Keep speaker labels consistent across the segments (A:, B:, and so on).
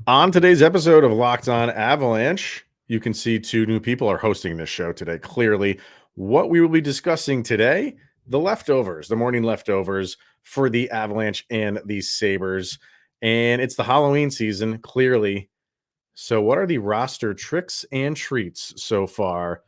A: On today's episode of Locked On Avalanche, you can see two new people are hosting this show today. Clearly, what we will be discussing today, the leftovers, the morning leftovers for the Avalanche and the Sabres. And it's the Halloween season, clearly. So what are the roster tricks and treats so far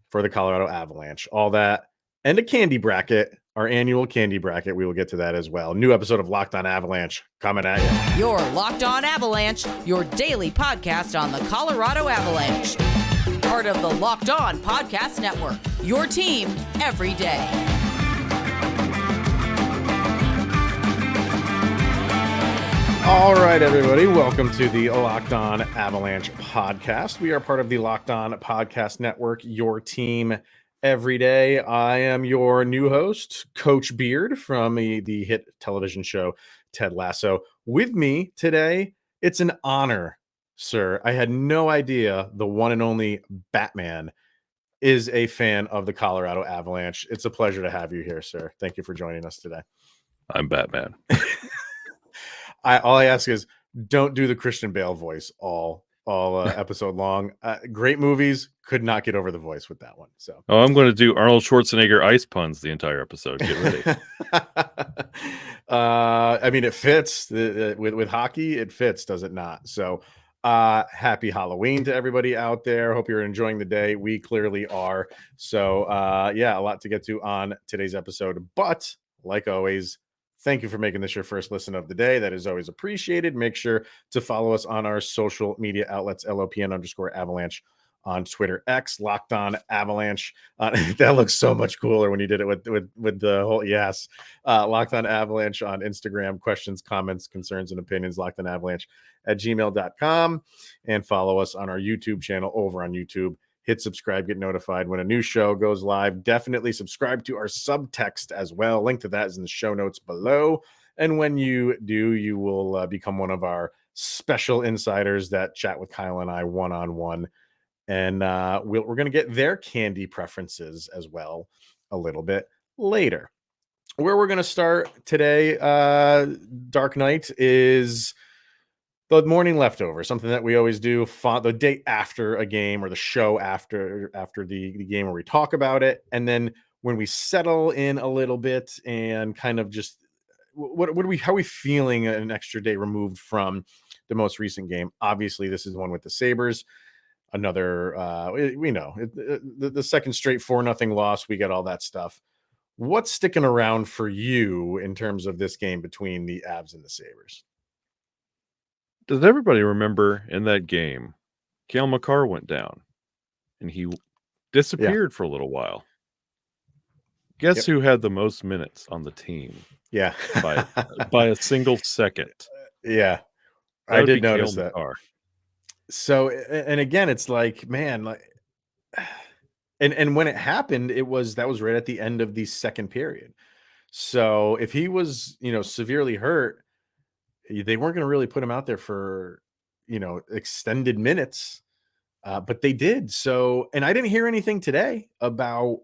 A: for the Colorado Avalanche? All that and a candy bracket, our annual candy bracket. We will get to that as well. New episode of Locked On Avalanche coming at you.
B: Your Locked On Avalanche, your daily podcast on the Colorado Avalanche. Part of the Locked On Podcast Network, your team every day.
A: All right, everybody. Welcome to the Locked On Avalanche podcast. We are part of the Locked On Podcast Network, your team every day. I am your new host, Coach Beard from the hit television show Ted Lasso. With me today, it's an honor, sir. I had no idea the one and only Batman is a fan of the Colorado Avalanche. It's a pleasure to have you here, sir. Thank you for joining us today.
C: I'm Batman.
A: All I ask is don't do the Christian Bale voice all episode long. Great movies, could not get over the voice with that one. So
C: I'm going to do Arnold Schwarzenegger ice puns the entire episode. Get ready.
A: I mean, it fits with hockey. It fits, does it not? So happy Halloween to everybody out there. Hope you're enjoying the day. We clearly are. So yeah, a lot to get to on today's episode. But like always, thank you for making this your first listen of the day. That is always appreciated. Make sure to follow us on our social media outlets, LOPN_Avalanche on Twitter, X, Locked On Avalanche. That looks so much cooler when you did it with the whole, yes. Locked On Avalanche on Instagram. Questions, comments, concerns, and opinions, lockedonavalanche@gmail.com. And follow us on our YouTube channel over on YouTube. Hit subscribe, get notified when a new show goes live. Definitely subscribe to our subtext as well. Link to that is in the show notes below. And when you do, you will become one of our special insiders that chat with Kyle and I one-on-one. And we're going to get their candy preferences as well a little bit later. Where we're going to start today, Dark Knight, is the morning leftover, something that we always do the day after a game or the show after the game where we talk about it. And then when we settle in a little bit and kind of just how are we feeling an extra day removed from the most recent game? Obviously, this is the one with the Sabres. Another, we know the second straight 4-0 loss. We get all that stuff. What's sticking around for you in terms of this game between the Avs and the Sabres?
C: Does everybody remember in that game, Cale Makar went down and he disappeared for a little while? Guess who had the most minutes on the team?
A: Yeah.
C: by a single second.
A: Yeah. I did notice that. So, and again, it's like, man, like, and when it happened, that was right at the end of the second period. So if he was, severely hurt, they weren't going to really put him out there for, extended minutes, but they did. So, and I didn't hear anything today about,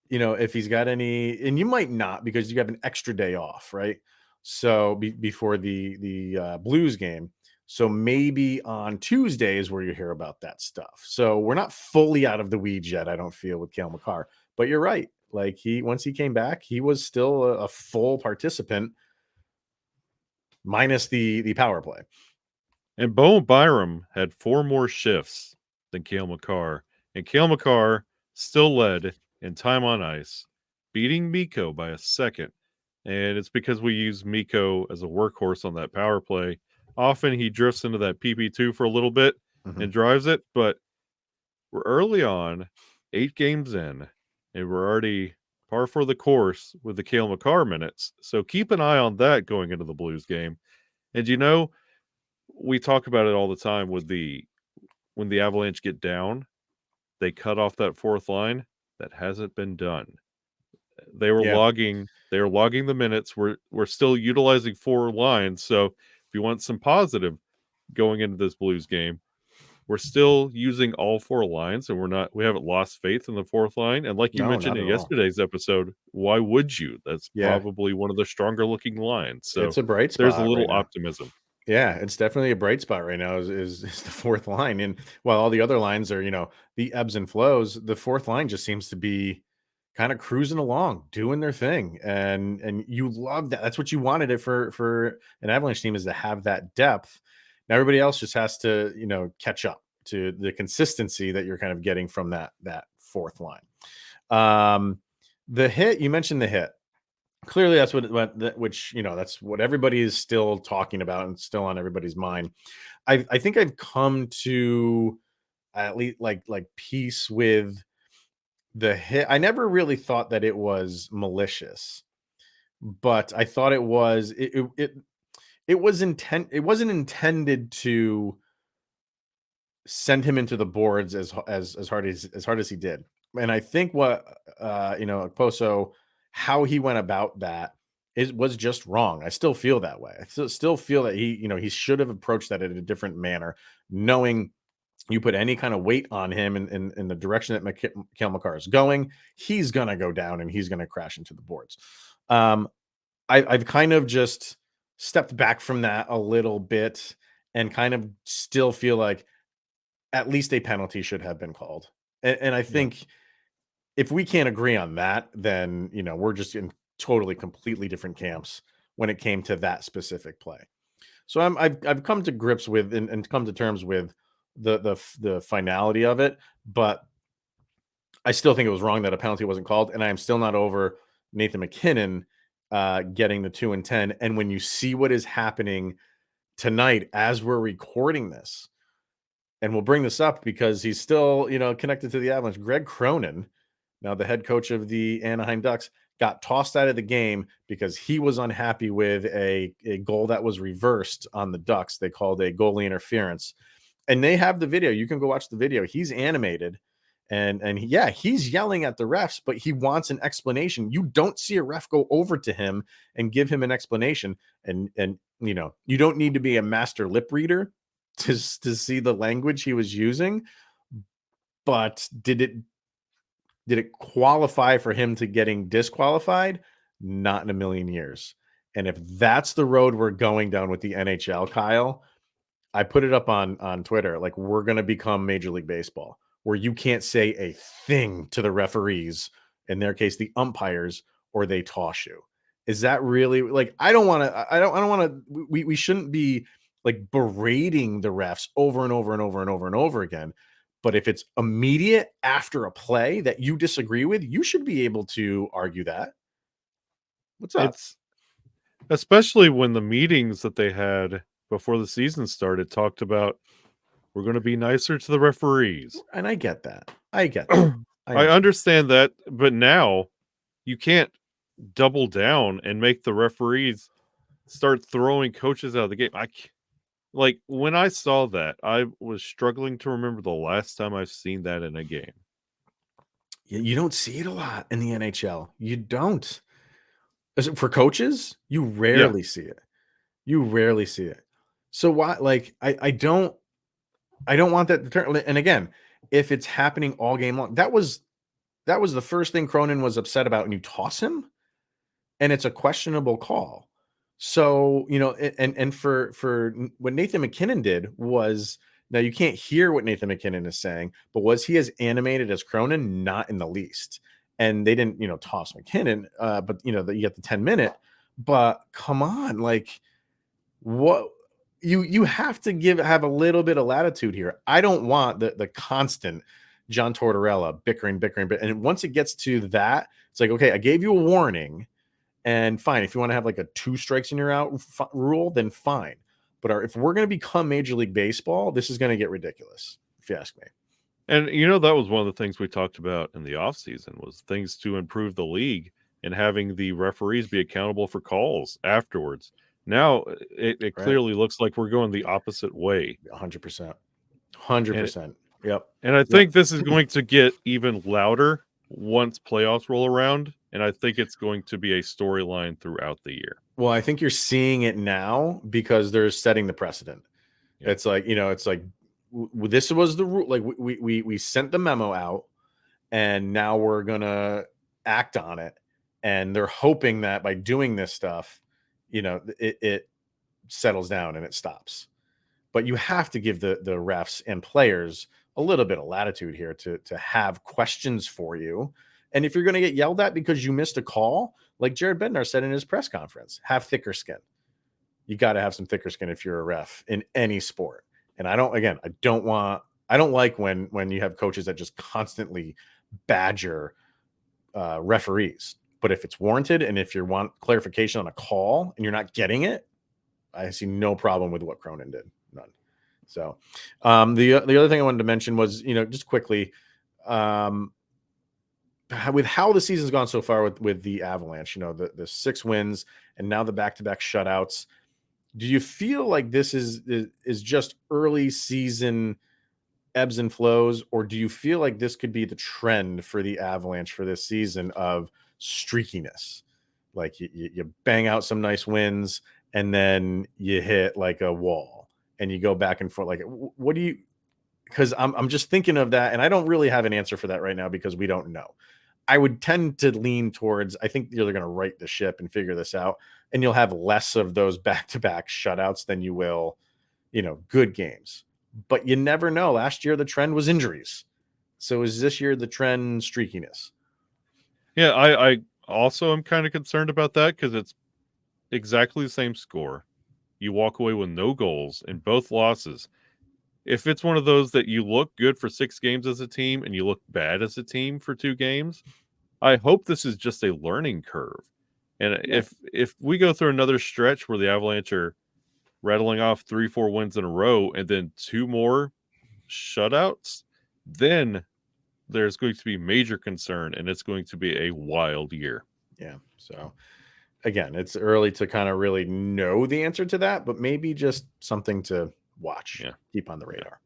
A: if he's got any, and you might not because you have an extra day off, right? So before the Blues game. So maybe on Tuesdays where you hear about that stuff. So we're not fully out of the weeds yet, I don't feel, with Cale Makar. But you're right. Like once he came back, he was still a full participant minus the power play.
C: And Bo Byram had 4 more shifts than Cale Makar. And Cale Makar still led in time on ice, beating Mikko by a second. And it's because we use Mikko as a workhorse on that power play. Often he drifts into that PP2 for a little bit and drives it, but we're early on, 8 games in, and we're already par for the course with the Cale Makar minutes. So keep an eye on that going into the Blues game. And we talk about it all the time when the Avalanche get down, they cut off that fourth line. That hasn't been done. They were logging the minutes. We're still utilizing 4 lines. So if you want some positive going into this Blues game, we're still using all 4 lines, and we haven't lost faith in the fourth line. And like you mentioned in yesterday's episode, why would you? That's probably one of the stronger looking lines. So
A: it's a bright spot.
C: There's a little optimism.
A: Yeah, it's definitely a bright spot right now is the fourth line. And while all the other lines are, the ebbs and flows, the fourth line just seems to be kind of cruising along, doing their thing. And you love that. That's what you wanted it for an Avalanche team, is to have that depth. Now everybody else just has to, catch up to the consistency that you're kind of getting from that fourth line. The hit, you mentioned the hit. Clearly that's which that's what everybody is still talking about and still on everybody's mind. I think I've come to at least like peace with the hit. I never really thought that it was malicious, but I thought it wasn't intended to send him into the boards as hard as he did. And I think what Poso, how he went about that was just wrong. I still feel that way. I still feel that he should have approached that in a different manner, knowing you put any kind of weight on him in the direction that Mikhail Makar is going, he's gonna go down and he's gonna crash into the boards. I've kind of just stepped back from that a little bit and kind of still feel like at least a penalty should have been called. And I think if we can't agree on that, then we're just in totally completely different camps when it came to that specific play. So I've come to grips with and come to terms with the finality of it, but I still think it was wrong that a penalty wasn't called, and I am still not over Nathan MacKinnon getting the 2 and 10. And when you see what is happening tonight as we're recording this, and we'll bring this up because he's still, connected to the Avalanche. Greg Cronin, now the head coach of the Anaheim Ducks, got tossed out of the game because he was unhappy with a goal that was reversed on the Ducks. They called a goalie interference. And they have the video. You can go watch the video. He's animated. And yeah, he's yelling at the refs, but he wants an explanation. You don't see a ref go over to him and give him an explanation. And you don't need to be a master lip reader to see the language he was using. But did it qualify for him to getting disqualified? Not in a million years. And if that's the road we're going down with the NHL, Kyle, I put it up on Twitter, like, we're going to become Major League Baseball, where you can't say a thing to the referees, in their case, the umpires, or they toss you. Is that really, like, I don't want to, we shouldn't be like berating the refs over and over and over and over and over again. But if it's immediate after a play that you disagree with, you should be able to argue that. What's up?
C: It's especially when the meetings that they had before the season started talked about, we're going to be nicer to the referees.
A: And I get that. I
C: understand that, but now you can't double down and make the referees start throwing coaches out of the game. Like, when I saw that, I was struggling to remember the last time I've seen that in a game.
A: You don't see it a lot in the NHL. You don't. For coaches, you rarely see it. You rarely see it. So why? Like, I don't want that to turn. And again, if it's happening all game long, that was the first thing Cronin was upset about. And you toss him, and it's a questionable call. So, and for what Nathan MacKinnon did was, now you can't hear what Nathan MacKinnon is saying, but was he as animated as Cronin? Not in the least. And they didn't, toss MacKinnon, but you get the 10-minute, but come on, like, what you have to have a little bit of latitude here. I don't want the constant John Tortorella bickering. And once it gets to that, it's like, okay, I gave you a warning. And fine, if you want to have like a 2 strikes and you're out rule, then fine. But if we're going to become Major League Baseball, this is going to get ridiculous, if you ask me.
C: And, that was one of the things we talked about in the offseason, was things to improve the league and having the referees be accountable for calls afterwards. Now, it clearly looks like we're going the opposite way.
A: 100%. 100%. Yep.
C: And I think this is going to get even louder once playoffs roll around. And I think it's going to be a storyline throughout the year.
A: Well, I think you're seeing it now because they're setting the precedent. Yeah. It's like, this was the rule. Like, we sent the memo out, and now we're going to act on it. And they're hoping that by doing this stuff, it settles down and it stops. But you have to give the refs and players a little bit of latitude here to have questions for you. And if you're going to get yelled at because you missed a call, like Jared Bednar said in his press conference, have thicker skin. You got to have some thicker skin if you're a ref in any sport. And I don't like when you have coaches that just constantly badger referees. But if it's warranted and if you want clarification on a call and you're not getting it, I see no problem with what Cronin did. None. So the other thing I wanted to mention was, just quickly, with how the season's gone so far with the Avalanche, the 6 wins and now the back-to-back shutouts. Do you feel like this is just early season ebbs and flows, or do you feel like this could be the trend for the Avalanche for this season of streakiness? Like you bang out some nice wins and then you hit like a wall and you go back and forth. Like, what do you, because I'm just thinking of that, and I don't really have an answer for that right now because we don't know. I would tend to lean towards, I think they're going to right the ship and figure this out, and you'll have less of those back-to-back shutouts than you will, good games. But you never know. Last year, the trend was injuries. So is this year the trend streakiness?
C: Yeah, I also am kind of concerned about that because it's exactly the same score. You walk away with no goals in both losses. If it's one of those that you look good for 6 games as a team and you look bad as a team for 2 games, I hope this is just a learning curve. And if we go through another stretch where the Avalanche are rattling off 3-4 wins in a row and then 2 more shutouts, then there's going to be major concern and it's going to be a wild year.
A: Yeah. So again, it's early to kind of really know the answer to that, but maybe just something to watch, keep on the radar.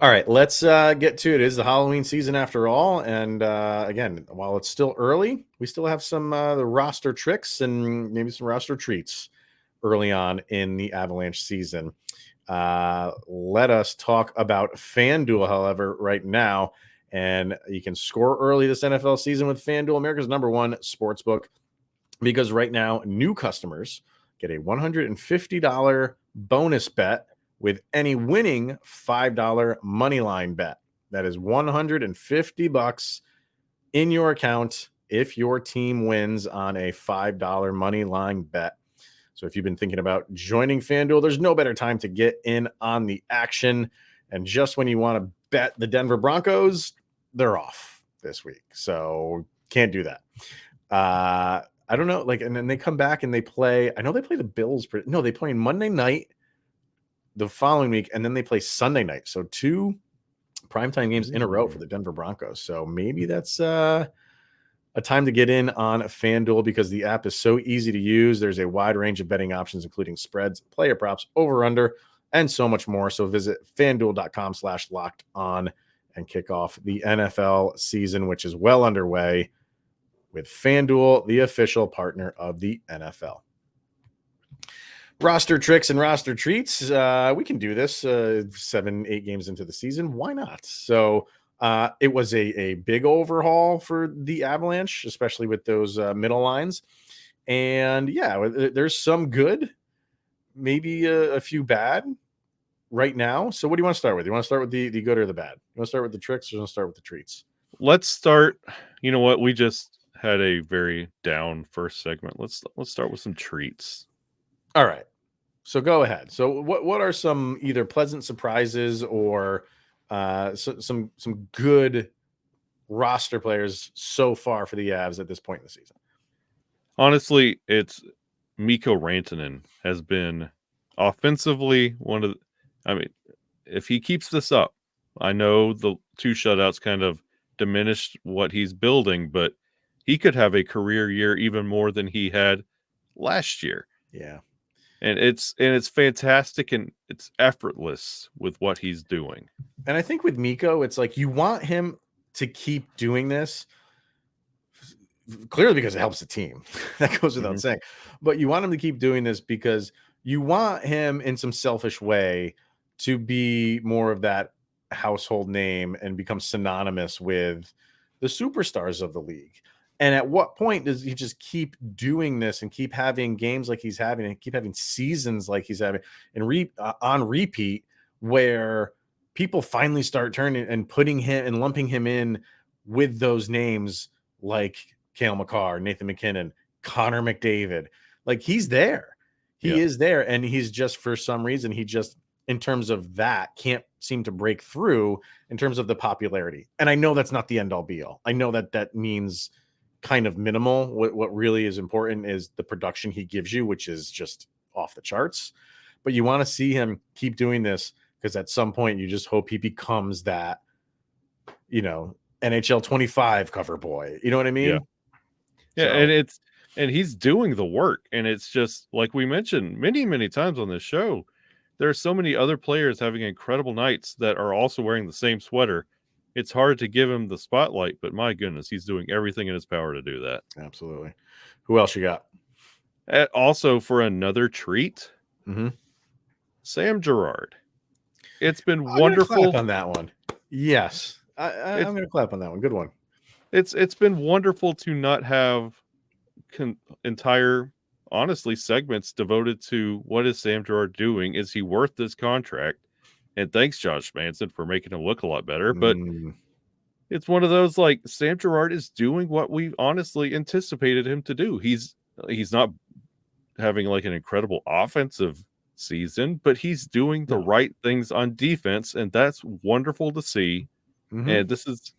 A: All right, let's get to it. It is the Halloween season after all. And again, while it's still early, we still have some the roster tricks and maybe some roster treats early on in the Avalanche season. Let us talk about FanDuel, however, right now. And you can score early this NFL season with FanDuel, America's #1 sportsbook, because right now, new customers get a $150 bonus bet with any winning $5 money line bet. That is $150 in your account if your team wins on a $5 money line bet. So if you've been thinking about joining FanDuel, there's no better time to get in on the action. And just when you want to bet the Denver Broncos, they're off this week. So can't do that. I don't know. And then they come back and they play. I know they play the Bills. No, they play Monday night the following week, and then they play Sunday night. So 2 primetime games in a row for the Denver Broncos. So maybe that's a time to get in on FanDuel because the app is so easy to use. There's a wide range of betting options, including spreads, player props, over/under, and so much more. So visit FanDuel.com/lockedon and kick off the NFL season, which is well underway with FanDuel, the official partner of the NFL. Roster tricks and roster treats. We can do this 7-8 games into the season. Why not? So it was a big overhaul for the Avalanche, especially with those middle lines. And there's some good, maybe a few bad right now. So what do you want to start with? You want to start with the good or the bad? You want to start with the tricks or you want to start with the treats?
C: Let's start. You know what? We just had a very down first segment. Let's start with some treats.
A: All right. So go ahead. So what are some either pleasant surprises or some good roster players so far for the Avs at this point in the season?
C: Honestly, it's Mikko Rantanen has been offensively if he keeps this up, I know the 2 shutouts kind of diminished what he's building, but he could have a career year even more than he had last year.
A: Yeah.
C: And it's fantastic and it's effortless with what he's doing.
A: And I think with Mikko, it's like you want him to keep doing this clearly because it helps the team. That goes without saying. But you want him to keep doing this because you want him in some selfish way to be more of that household name and become synonymous with the superstars of the league. And at what point does he just keep doing this and keep having games like he's having and keep having seasons like he's having and on repeat where people finally start turning and putting him and lumping him in with those names like Cale Makar, Nathan McKinnon, Connor McDavid. Like he's there. He is there. And he's just, for some reason, he just, in terms of that, can't seem to break through in terms of the popularity. And I know that's not the end all be all. I know that means kind of minimal. What really is important is the production he gives you, which is just off the charts. But you want to see him keep doing this because at some point you just hope he becomes that, NHL 25 cover boy. You know what I mean?
C: Yeah.
A: So,
C: and he's doing the work. And it's just like we mentioned many, many times on this show, there are so many other players having incredible nights that are also wearing the same sweater. It's hard to give him the spotlight, but my goodness, he's doing everything in his power to do that.
A: absolutely. Who else you got?
C: Also, for another treat, Sam Girard. It's been wonderful.
A: Clap on that one. Yes, I'm going to clap on that one. Good one.
C: It's been wonderful to not have entire, honestly, segments devoted to what is Sam Girard doing? Is he worth this contract? And thanks, Josh Manson, for making him look a lot better. But it's one of those, like, Sam Girard is doing what we honestly anticipated him to do. He's not having like an incredible offensive season, but he's doing the right things on defense, and that's wonderful to see. And this is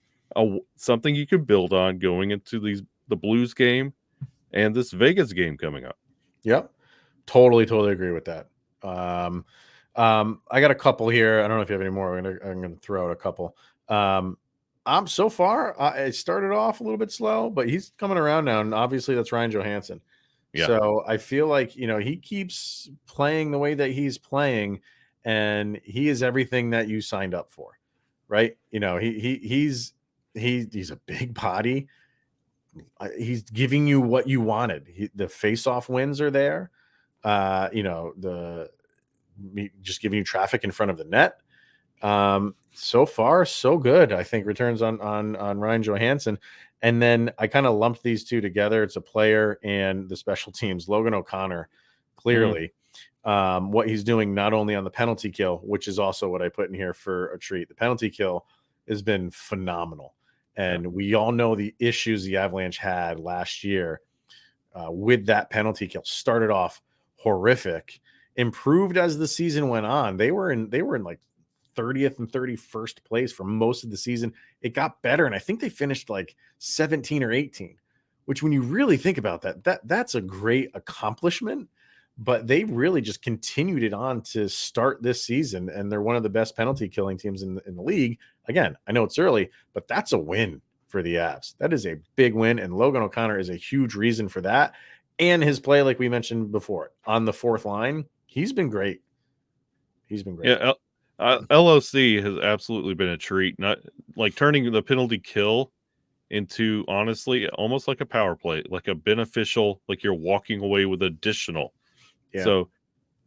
C: something you can build on going into the Blues game and this Vegas game coming up.
A: Yep. Totally agree with that. I got a couple here. I don't know if you have any more. I'm gonna throw out a couple. I'm so far. I started off a little bit slow, but he's coming around now, and obviously that's Ryan Johansson. Yeah. So I feel like he keeps playing the way that he's playing, and he is everything that you signed up for, right? He's a big body. He's giving you what you wanted. The face-off wins are there. Just giving you traffic in front of the net. So far, so good. I think returns on Ryan Johansson. And then I kind of lumped these two together. It's a player and the special teams. Logan O'Connor, clearly, what he's doing not only on the penalty kill, which is also what I put in here for a treat. The penalty kill has been phenomenal. And we all know the issues the Avalanche had last year with that penalty kill. Started off horrific, improved as the season went on. They were in like 30th and 31st place for most of the season. It got better, and I think they finished like 17 or 18, which when you really think about that's a great accomplishment. But they really just continued it on to start this season, and they're one of the best penalty killing teams in the league. Again, I know it's early, but that's a win for the Avs. That is a big win, and Logan O'Connor is a huge reason for that. And his play, like we mentioned before, on the fourth line, he's been great.
C: Yeah, LOC has absolutely been a treat. Not like turning the penalty kill into, honestly, almost like a power play, like a beneficial, like you're walking away with additional. Yeah. So,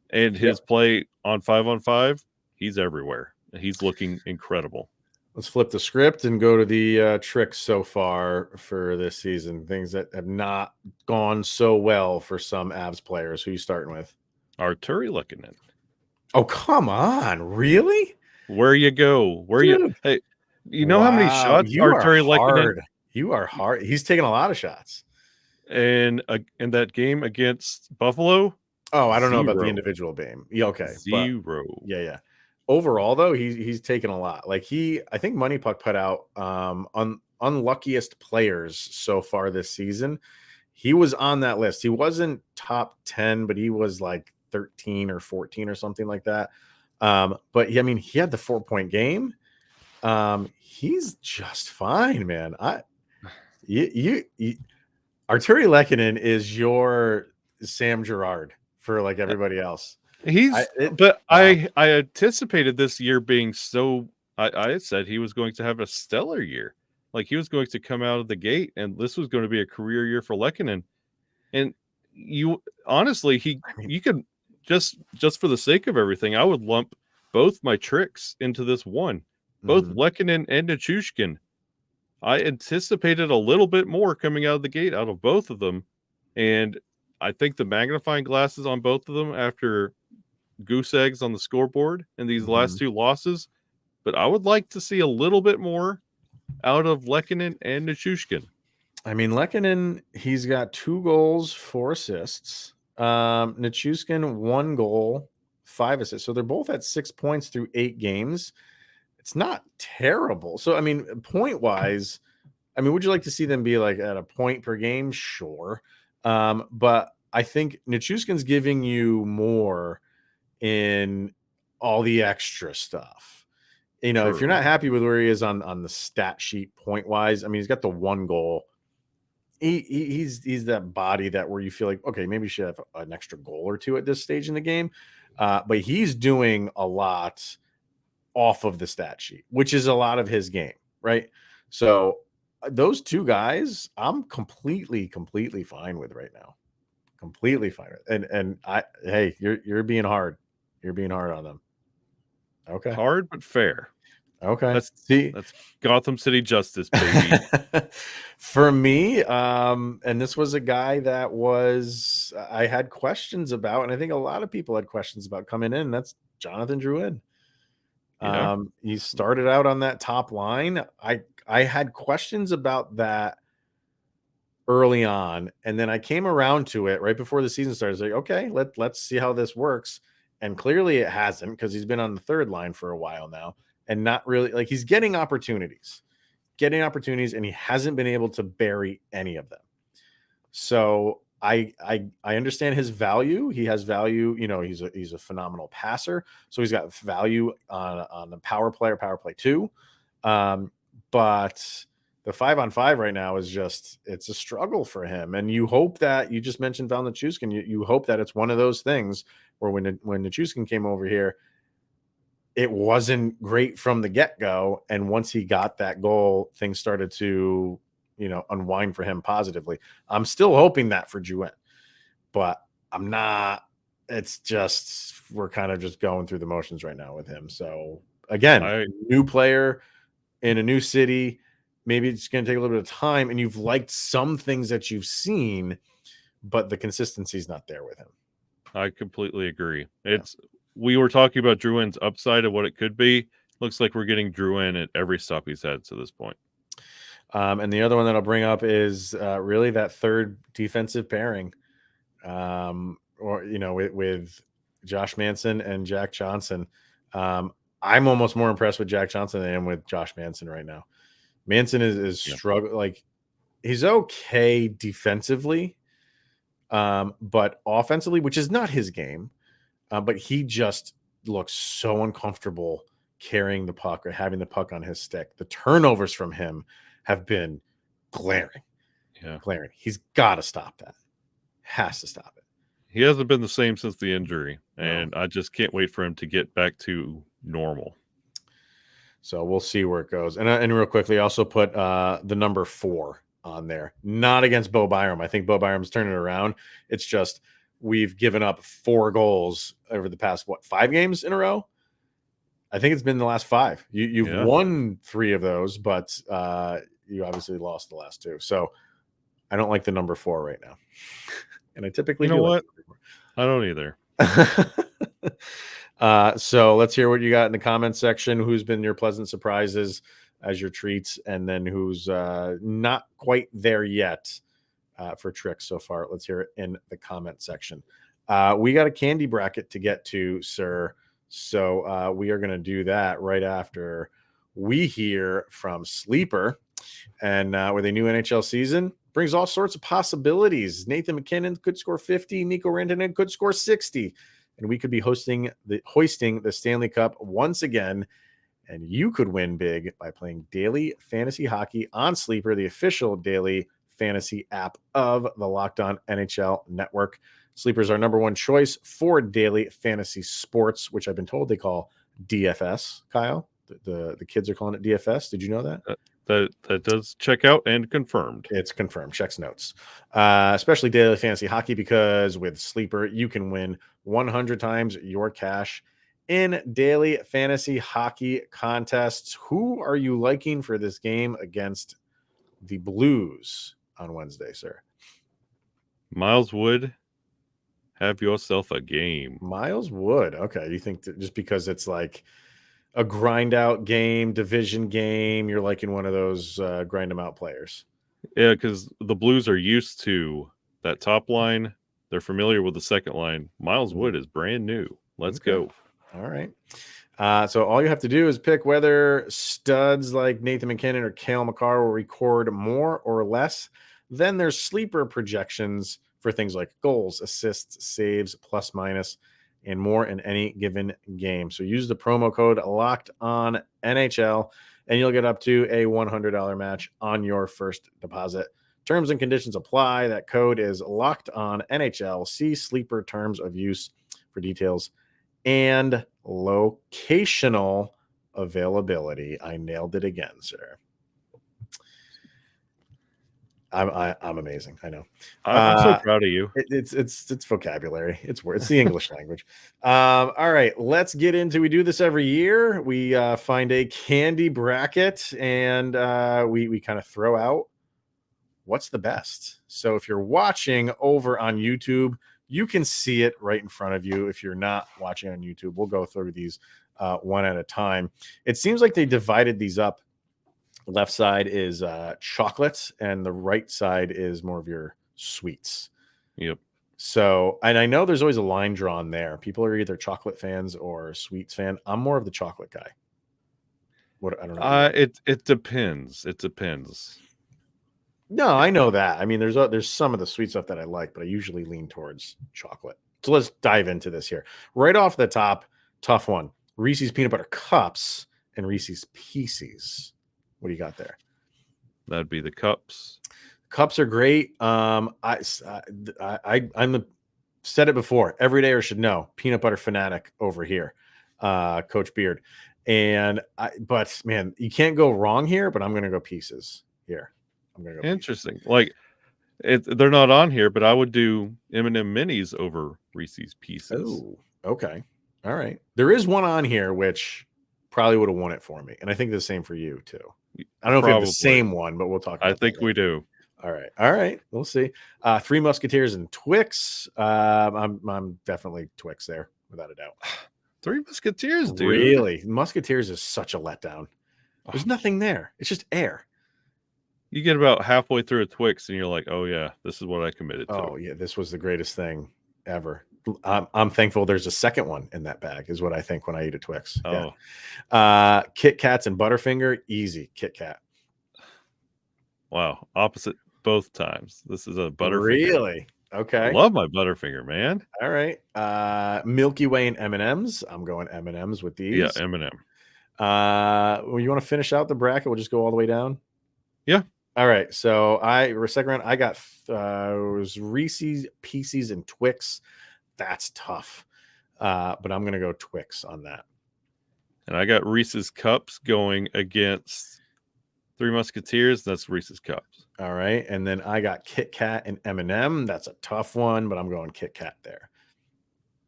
C: and his play on 5-on-5, he's everywhere. He's looking incredible.
A: Let's flip the script and go to the tricks so far for this season. Things that have not gone so well for some Avs players. Who are you starting with?
C: Artturi Lehkonen.
A: Oh, come on. Really?
C: Where you go? Hey, you know how many shots Artturi Lehkonen?
A: You are hard. He's taking a lot of shots.
C: And in that game against Buffalo?
A: Oh, I don't know about the individual game. Yeah, okay.
C: 0.
A: Yeah. Overall, though, he's taken a lot. Like I think Money Puck put out unluckiest players so far this season. He was on that list. He wasn't top 10, but he was like 13 or 14 or something like that. But he had the 4-point game. He's just fine, man. Artturi Lehkonen is your Sam Girard for like everybody else.
C: I anticipated this year being so. I said he was going to have a stellar year, like he was going to come out of the gate, and this was going to be a career year for Lehkonen. And you honestly, you could just for the sake of everything, I would lump both my tricks into this one, both Lehkonen and Nichushkin. I anticipated a little bit more coming out of the gate out of both of them. And I think the magnifying glasses on both of them after goose eggs on the scoreboard in these last two losses. But I would like to see a little bit more out of Lehkonen and Nichushkin.
A: I mean, Lehkonen, he's got 2 goals, 4 assists. Nichushkin, 1 goal, 5 assists. So they're both at 6 points through 8 games. It's not terrible. So, I mean, point-wise, I mean, would you like to see them be like at a point per game? Sure. But I think Nichushkin's giving you more in all the extra stuff. You know, if you're not happy with where he is on the stat sheet point-wise, I mean, he's got the 1 goal. He's that body that where you feel like, okay, maybe you should have an extra goal or 2 at this stage in the game. But he's doing a lot off of the stat sheet, which is a lot of his game, right? So those 2 guys, I'm completely fine with right now. Completely fine with. And hey, you're being hard. You're being hard on them. Okay.
C: Hard but fair.
A: Okay.
C: That's Gotham City justice, baby.
A: For me, and this was a guy that I had questions about, and I think a lot of people had questions about coming in. That's Jonathan Drouin.
C: Yeah.
A: He started out on that top line. I had questions about that early on, and then I came around to it right before the season started. Like, okay, let's see how this works. And clearly it hasn't, because he's been on the third line for a while now, and not really like he's getting opportunities, and he hasn't been able to bury any of them. So I understand his value. He has value. You know, he's a phenomenal passer. So he's got value on the power play 2. But the 5-on-5 right now is it's a struggle for him. And you hope that you just mentioned Val Nichushkin. You hope that it's one of those things where when Nichushkin came over here, it wasn't great from the get-go. And once he got that goal, things started to, unwind for him positively. I'm still hoping that for Drouin, but I'm not. It's just, we're kind of just going through the motions right now with him. So again, new player in a new city, maybe it's going to take a little bit of time, and you've liked some things that you've seen, but the consistency is not there with him.
C: I completely agree. We were talking about Drouin's upside of what it could be. Looks like we're getting Drouin at every stop he's had to this point.
A: And the other one that I'll bring up is really that third defensive pairing, with Josh Manson and Jack Johnson. I'm almost more impressed with Jack Johnson than I am with Josh Manson right now. Manson is struggling. Like, he's okay defensively, but offensively, which is not his game, but he just looks so uncomfortable carrying the puck or having the puck on his stick. The turnovers from him have been glaring.
C: Yeah.
A: Glaring. He's got to stop that. Has to stop it.
C: He hasn't been the same since the injury, and I just can't wait for him to get back to normal.
A: So we'll see where it goes. And real quickly, I also put the number 4 on there. Not against Bo Byram. I think Bo Byram's turning it around. It's just we've given up 4 goals over the past, 5 games in a row? I think it's been the last 5. You've won 3 of those, but you obviously lost the last 2. So I don't like the number 4 right now. And I typically
C: what? I don't either.
A: So let's hear what you got in the comments section. Who's been your pleasant surprises as your treats, and then who's not quite there yet for tricks so far. Let's hear it in the comment section. We got a candy bracket to get to, sir. So we are going to do that right after we hear from Sleeper. And with a new NHL season, brings all sorts of possibilities. Nathan McKinnon could score 50. Nico Rantanen could score 60. And we could be hoisting the Stanley Cup once again. And you could win big by playing daily fantasy hockey on Sleeper, the official daily fantasy app of the Locked On NHL network. Sleeper is our number 1 choice for daily fantasy sports, which I've been told they call DFS, Kyle. The kids are calling it DFS. Did you know that?
C: That does check out and confirmed.
A: It's confirmed. Checks notes. Especially daily fantasy hockey, because with Sleeper, you can win 100 times your cash in daily fantasy hockey contests. Who are you liking for this game against the Blues on Wednesday, sir?
C: Miles Wood, have yourself a game.
A: Miles Wood. Okay. You think that just because it's like a grind out game, division game, you're liking one of those grind them out players?
C: Yeah, because the Blues are used to that top line. They're familiar with the second line. Miles Wood is brand new. Let's go.
A: All right. So all you have to do is pick whether studs like Nathan McKinnon or Cale Makar will record more or less. Then there's sleeper projections for things like goals, assists, saves, plus minus, and more in any given game. So use the promo code Locked On NHL, and you'll get up to a $100 match on your first deposit. Terms and conditions apply. That code is Locked On NHL. See sleeper terms of use for details and locational availability. I nailed it again, sir. I'm amazing. I know.
C: I'm so proud of you.
A: It's vocabulary. It's the English language. All right, let's get into. We do this every year. We find a candy bracket, and we kind of throw out what's the best. So if you're watching over on YouTube, you can see it right in front of you. If you're not watching on YouTube, we'll go through these one at a time. It seems like they divided these up. Left side is chocolate, and the right side is more of your sweets.
C: Yep.
A: So, and I know there's always a line drawn there. People are either chocolate fans or sweets fan. I'm more of the chocolate guy. What I don't know.
C: It depends. It depends.
A: No, I know that. I mean, there's some of the sweet stuff that I like, but I usually lean towards chocolate. So let's dive into this here. Right off the top, tough one. Reese's Peanut Butter Cups and Reese's Pieces. What do you got there?
C: That'd be the cups.
A: Cups are great. I'm said it before. Every dayer should know. Peanut butter fanatic over here, Coach Beard. But man, you can't go wrong here. But I'm gonna go Pieces here. I'm gonna go.
C: Interesting. Pieces. Like they're not on here, but I would do M&M minis over Reese's Pieces.
A: Oh, okay. All right. There is one on here which probably would have won it for me, and I think the same for you too. I don't know if we have the same one, but we'll talk about
C: I think we do.
A: All right. We'll see. Three Musketeers and Twix. I'm definitely Twix there, without a doubt.
C: Three Musketeers, dude.
A: Really? Musketeers is such a letdown. There's nothing there. It's just air.
C: You get about halfway through a Twix and you're like, oh yeah, this is what I committed to.
A: Oh yeah, this was the greatest thing ever. I'm thankful there's a second one in that bag, is what I think when I eat a Twix.
C: Oh.
A: Yeah. Kit Kats and Butterfinger, easy Kit Kat.
C: Wow, opposite both times. This is a Butterfinger.
A: Really? Okay.
C: I love my Butterfinger, man.
A: All right. Milky Way and M&M's. I'm going M&M's with these.
C: Yeah, M&M.
A: Well, you want to finish out the bracket? We'll just go all the way down.
C: Yeah.
A: All right. So second round, I got it was Reese's Pieces and Twix. That's tough. But I'm gonna go Twix on that.
C: And I got Reese's Cups going against Three Musketeers. That's Reese's Cups.
A: All right. And then I got Kit Kat and M&M. That's a tough one, but I'm going Kit Kat there.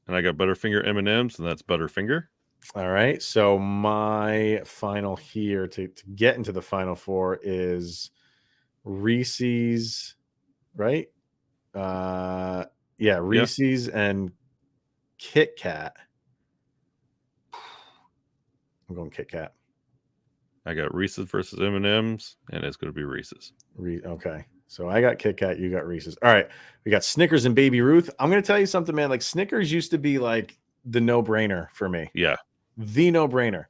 C: And I got Butterfinger M&M's, and that's Butterfinger.
A: All right. So my final here to get into the final four is Reese's, right? Yeah, Reese's and Kit Kat. I'm going Kit Kat.
C: I got Reese's versus M&M's, and it's going to be Reese's.
A: Okay. So I got Kit Kat, you got Reese's. All right. We got Snickers and Baby Ruth. I'm going to tell you something, man. Like Snickers used to be like the no-brainer for me.
C: Yeah.
A: The no-brainer.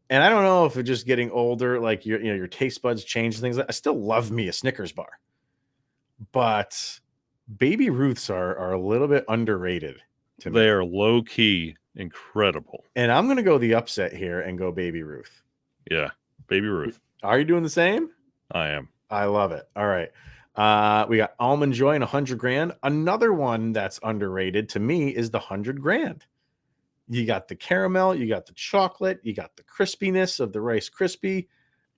A: And I don't know if it's just getting older, like your taste buds change things. I still love me a Snickers bar. But Baby Ruths are a little bit underrated to me.
C: They are low-key incredible.
A: And I'm going to go the upset here and go Baby Ruth.
C: Yeah, Baby Ruth.
A: Are you doing the same?
C: I am.
A: I love it. All right. We got Almond Joy and 100 grand. Another one that's underrated to me is the 100 grand. You got the caramel, you got the chocolate, you got the crispiness of the Rice Krispie.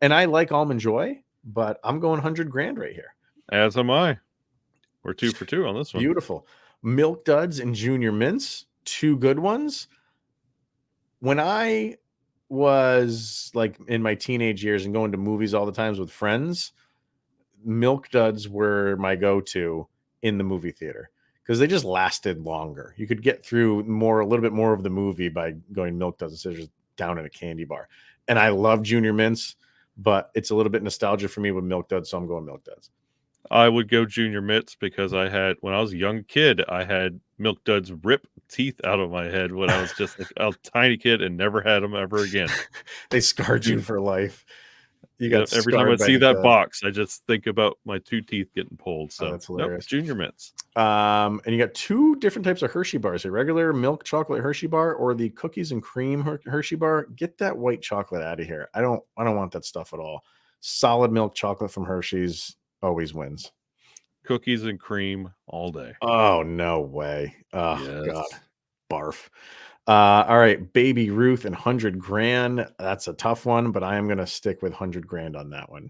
A: And I like Almond Joy, but I'm going 100 grand right here.
C: As am I. We're 2 for 2 on this one.
A: Beautiful. Milk Duds and Junior Mints, two good ones. When I was like in my teenage years and going to movies all the times with friends, Milk Duds were my go-to in the movie theater because they just lasted longer. You could get through a little bit more of the movie by going Milk Duds instead of just down in a candy bar. And I love Junior Mints, but it's a little bit nostalgia for me with Milk Duds, so I'm going Milk Duds.
C: I would go Junior Mints because when I was a young kid, I had Milk Duds rip teeth out of my head when I was just like a tiny kid and never had them ever again.
A: They scarred you for life. You got
C: Every time I
A: scarred by
C: see
A: the
C: that
A: dud.
C: box, I just think about my 2 teeth getting pulled. So
A: That's hilarious.
C: Junior Mints.
A: And you got 2 different types of Hershey bars: a regular milk chocolate Hershey bar or the cookies and cream Hershey bar. Get that white chocolate out of here. I don't want that stuff at all. Solid milk chocolate from Hershey's always wins.
C: Cookies and cream all day.
A: Oh, no way. Oh,
C: Yes.
A: God. Barf. All right. Baby Ruth and 100 grand. That's a tough one, but I am going to stick with 100 grand on that one.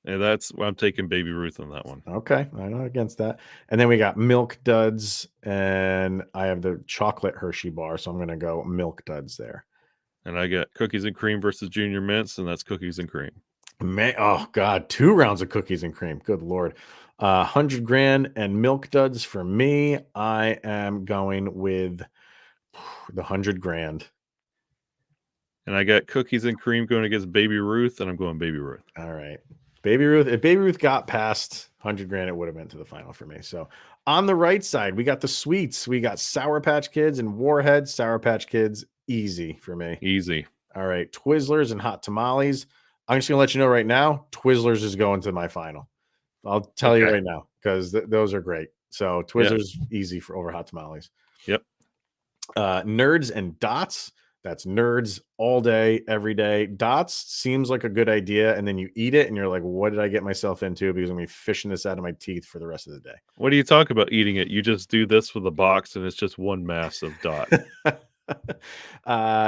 C: And I'm taking Baby Ruth on that one.
A: Okay. I'm not against that. And then we got Milk Duds, and I have the chocolate Hershey bar, so I'm going to go Milk Duds there.
C: And I got cookies and cream versus Junior Mints, and that's cookies and cream.
A: Man, oh God, 2 rounds of cookies and cream. Good Lord. 100 grand and Milk Duds for me. I am going with the 100 grand.
C: And I got cookies and cream going against Baby Ruth, and I'm going Baby Ruth.
A: All right. Baby Ruth. If Baby Ruth got past 100 grand, it would have been to the final for me. So on the right side, we got the sweets. We got Sour Patch Kids and Warheads. Sour Patch Kids, easy for me.
C: Easy.
A: All right. Twizzlers and Hot Tamales. I'm just going to let you know right now, Twizzlers is going to my final. I'll tell you right now because those are great. So Twizzlers easy for over Hot Tamales.
C: Yep.
A: Nerds and Dots. That's Nerds all day, every day. Dots seems like a good idea, and then you eat it, and you're like, "What did I get myself into?" Because I'm gonna be fishing this out of my teeth for the rest of the day.
C: What do you talk about eating it? You just do this with a box, and it's just one mass of dot.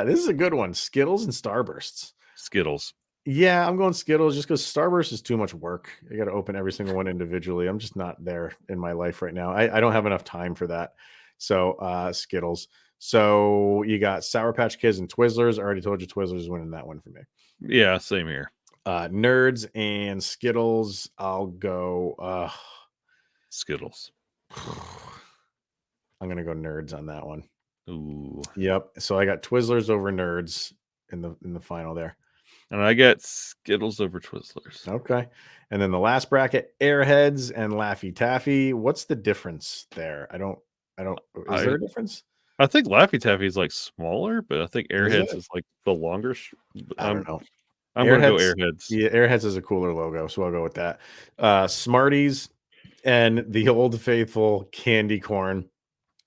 A: This is a good one. Skittles and Starbursts.
C: Skittles.
A: Yeah, I'm going Skittles just because Starburst is too much work. You got to open every single one individually. I'm just not there in my life right now. I don't have enough time for that. So Skittles. So you got Sour Patch Kids and Twizzlers. I already told you Twizzlers is winning that one for me.
C: Yeah, same here.
A: Nerds and Skittles. I'll go
C: Skittles.
A: I'm gonna go Nerds on that one.
C: Ooh.
A: Yep. So I got Twizzlers over Nerds in the final there.
C: And I got Skittles over Twizzlers.
A: Okay. And then the last bracket, Airheads and Laffy Taffy. What's the difference there? I don't is there a difference?
C: I think Laffy Taffy is like smaller, but I think Airheads is like the longer.
A: I don't know.
C: I'm going to go Airheads.
A: Yeah, Airheads is a cooler logo, so I'll go with that. Smarties and the Old Faithful candy corn.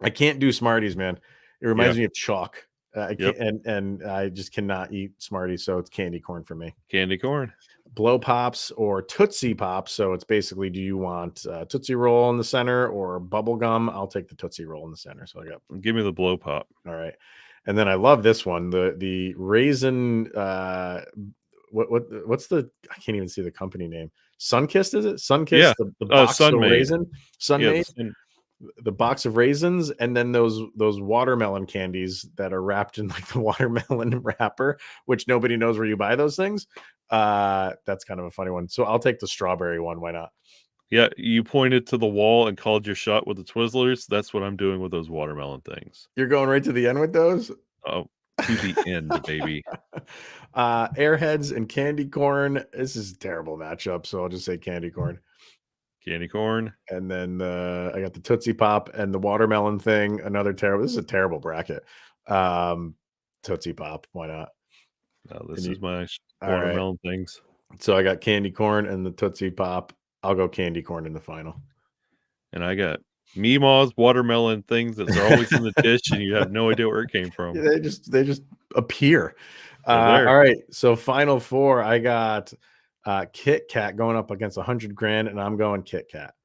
A: I can't do Smarties, man. It reminds me of chalk. I can't, and I just cannot eat Smarties, so it's candy corn for me.
C: Candy corn.
A: Blow Pops or Tootsie Pops. So it's basically, do you want Tootsie Roll in the center or bubble gum? I'll take the Tootsie Roll in the center. So I got.
C: Give me the Blow Pop.
A: All right, and then I love this one, the raisin. What's the? I can't even see the company name. Sunkist, is it? Sunkist.
C: Yeah.
A: The box of raisin. Sunmade.
C: Yeah,
A: the box of raisins, and then those watermelon candies that are wrapped in like the watermelon wrapper, which nobody knows where you buy those things. That's kind of a funny one. So I'll take the strawberry one. Why not?
C: Yeah, you pointed to the wall and called your shot with the Twizzlers. That's what I'm doing with those watermelon things.
A: You're going right to the end with those?
C: Oh, to the end, baby.
A: Airheads and candy corn. This is a terrible matchup, so I'll just say candy corn.
C: Candy corn.
A: And then I got the Tootsie Pop and the watermelon thing. Another terrible. This is a terrible bracket. Tootsie Pop. Why not?
C: No, this is my watermelon things.
A: So I got candy corn and the Tootsie Pop. I'll go candy corn in the final.
C: And I got Meemaw's watermelon things that are always in the dish, and you have no idea where it came from.
A: Yeah, they just appear. All right. So final four. I got Kit Kat going up against 100 grand, and I'm going Kit Kat.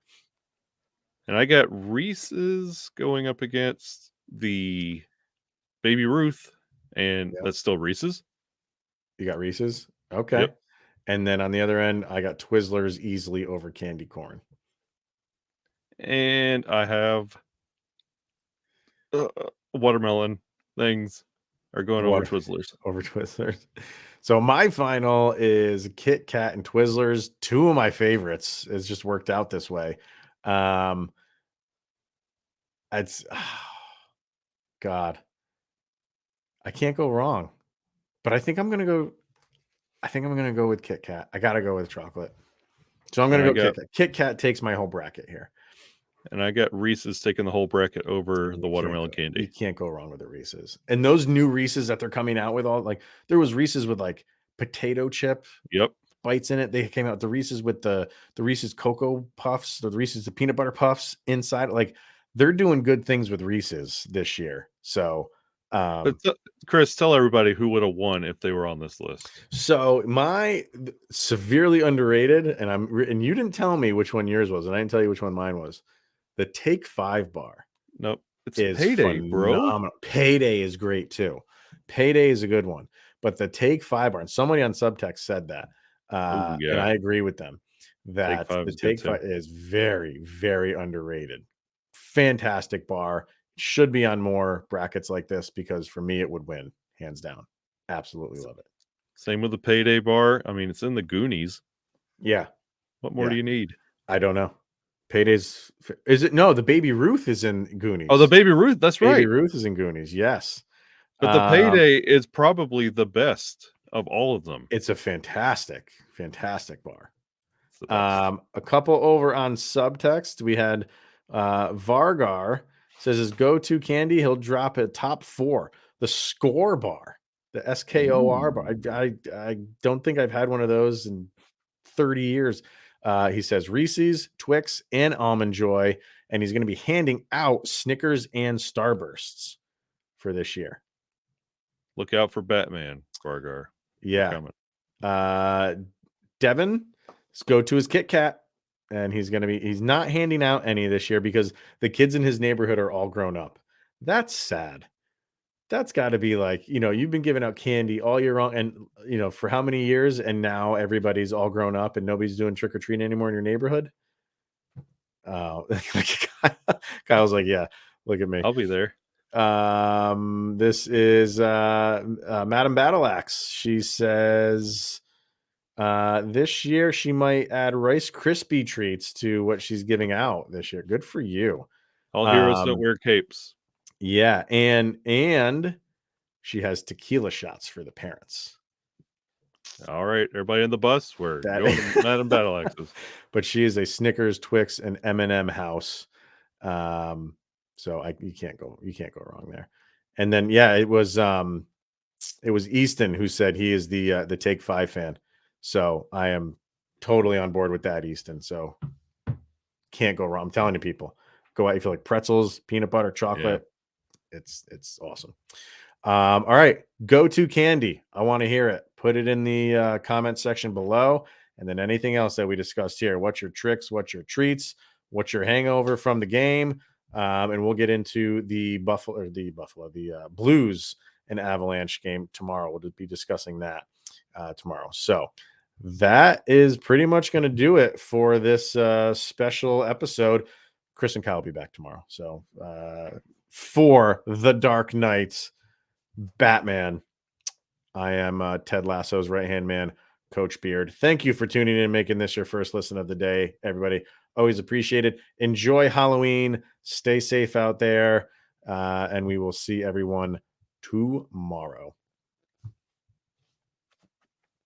C: And I got Reese's going up against the Baby Ruth, and that's still Reese's.
A: You got Reese's? Okay.
C: Yep.
A: And then on the other end, I got Twizzlers easily over candy corn.
C: And I have watermelon things Or going over Twizzlers?
A: Over Twizzlers. So my final is Kit Kat and Twizzlers. Two of my favorites. It's just worked out this way. It's God. I can't go wrong. But I think I'm gonna go with Kit Kat. I gotta go with chocolate. So I'm gonna go Kit Kat. Kit Kat takes my whole bracket here.
C: And I got Reese's taking the whole bracket over the watermelon candy.
A: You can't go wrong with the Reese's. And those new Reese's that they're coming out with, all like there was Reese's with like potato chip bites in it. They came out the Reese's with the Reese's Cocoa Puffs, the Reese's the peanut butter puffs inside. Like they're doing good things with Reese's this year. So
C: but Chris, tell everybody who would have won if they were on this list.
A: So my severely underrated, and you didn't tell me which one yours was, and I didn't tell you which one mine was. The Take 5 bar.
C: Nope. It's Payday,
A: phenomenal. Bro. Payday is great too. Payday is a good one. But the Take 5 bar, and somebody on Subtext said that. And I agree with them that the Take 5 is very, very underrated. Fantastic bar. Should be on more brackets like this because for me, it would win. Hands down. Absolutely love it.
C: Same with the Payday bar. I mean, it's in the Goonies.
A: Yeah.
C: What more do you need?
A: I don't know. Payday's is it? No, the Baby Ruth is in Goonies.
C: Oh, the Baby Ruth. That's right.
A: Baby Ruth is in Goonies. Yes.
C: But the Payday is probably the best of all of them.
A: It's a fantastic bar. A couple over on Subtext. We had Vargar says his go-to candy. He'll drop a top 4. The Score bar, the SKOR bar. I don't think I've had one of those in 30 years. He says Reese's, Twix, and Almond Joy, and he's going to be handing out Snickers and Starbursts for this year.
C: Look out for Batman, Vargar.
A: Yeah. Devin, let's go to his Kit Kat, and he's not handing out any this year because the kids in his neighborhood are all grown up. That's sad. That's got to be like, you've been giving out candy all year long and, for how many years? And now everybody's all grown up and nobody's doing trick or treating anymore in your neighborhood. Oh, Kyle's like, yeah, look at me.
C: I'll be there.
A: This is Madam Battleaxe. She says this year she might add Rice Krispie treats to what she's giving out this year. Good for you.
C: All heroes don't wear capes.
A: Yeah, and she has tequila shots for the parents.
C: All right, everybody in the bus, we're going to Madam Battleaxes.
A: But she is a Snickers, Twix, and M&M house. So you can't go wrong there. And then it was Easton who said he is the Take 5 fan. So I am totally on board with that, Easton. So can't go wrong. I'm telling you, people, go out. You feel like pretzels, peanut butter, chocolate. Yeah. It's awesome. All right, go-to candy. I want to hear it. Put it in the comment section below, and then anything else that we discussed here. What's your tricks? What's your treats? What's your hangover from the game? And we'll get into the Blues and Avalanche game tomorrow. We'll be discussing that tomorrow. So that is pretty much going to do it for this special episode. Chris and Kyle will be back tomorrow. So for The Dark Knight Batman, I am Ted Lasso's right-hand man, Coach Beard. Thank you for tuning in and making this your first listen of the day, everybody. Always appreciate it. Enjoy Halloween. Stay safe out there. And we will see everyone tomorrow.